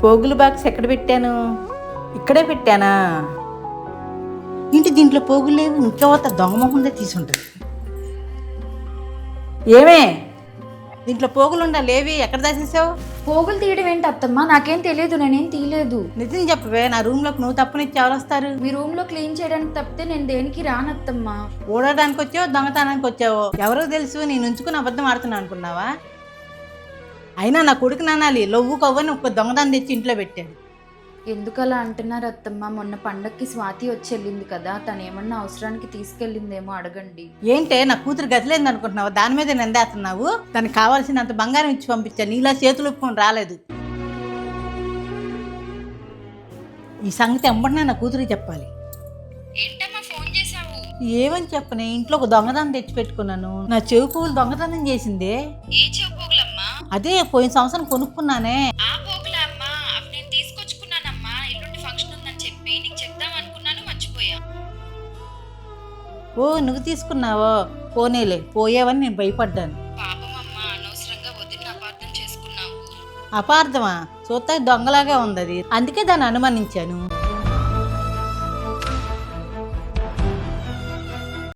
పోగులు బాక్స్ ఎక్కడ పెట్టాను? ఇక్కడే పెట్టానా? ఇంటి దీంట్లో పోగులు లేవు. ఇంకెవత దొంగమొహందే తీసుంటుంది. ఏమే దీంట్లో పోగులు ఉండాలేవి? ఎక్కడ దాచేసావు? పోగులు తీయడం ఏంటి అత్తమ్మ? నాకేం తెలియదు, నేనేం తీయలేదు. నిజం చెప్పవే. నా రూమ్లోకి నువ్వు తప్పనిచ్చి ఎవరు వస్తారు? మీ రూమ్ లో క్లీన్ చేయడానికి తప్పితే నేను దేనికి రానత్తమ్మ. ఓడడానికి వచ్చావో దొంగతనానికి వచ్చావో ఎవరో తెలుసు. నేను ఉంచుకుని అబద్ధం ఆడుతున్నా అనుకున్నావా? అయినా నా కొడుకు నానాలి లవ్వు కవ్వని ఒక దొంగదాన్ని తెచ్చి ఇంట్లో పెట్టాడు. ఎందుకు అలా అంటున్నారు అత్తమ్మ? మొన్న పండక్కి స్వాతి వచ్చి వెళ్ళింది కదా, తను ఏమన్నా అవసరానికి తీసుకెళ్ళిందేమో అడగండి. ఏంటే నా కూతురు గతిలేదు అనుకుంటున్నావు? దాని మీద నిందేస్తున్నావు. తనకు కావాల్సినంత బంగారం ఇచ్చి పంపించాను. నీలా చేతులు ఒప్పుకొని రాలేదు. ఈ సంగతి ఎంబడినా నా కూతురికి చెప్పాలి. ఏంటమ్మా ఫోన్ చేసావు? ఏమని చెప్పనే? ఇంట్లో ఒక దొంగదాన్ని తెచ్చి పెట్టుకున్నాను. నా చెవి పువ్వులు దొంగతనం చేసిందే. ఏ చెవు పోగులమ్మా? అదే పోయిన సంవత్సరం కొనుక్కున్నానే. ఆ పోగులా అమ్మా? అవి నేను తీసుకొచ్చుకున్నానమ్మా. ఎల్లుండి ఫంక్షన్ ఉందని చెప్పి నీకు చెప్దాం అనుకున్నాను, మర్చిపోయా. ఓ నువ్వు తీసుకున్నావో? పోనేలే, పోయావని నేను భయపడ్డాను. పాపం అమ్మా, అనవసరంగా వదిన అపార్థం చేసుకున్నావు. అపార్థమా? చూస్తా దొంగలాగా ఉంది అది. అందుకే దాన్ని అనుమానించాను.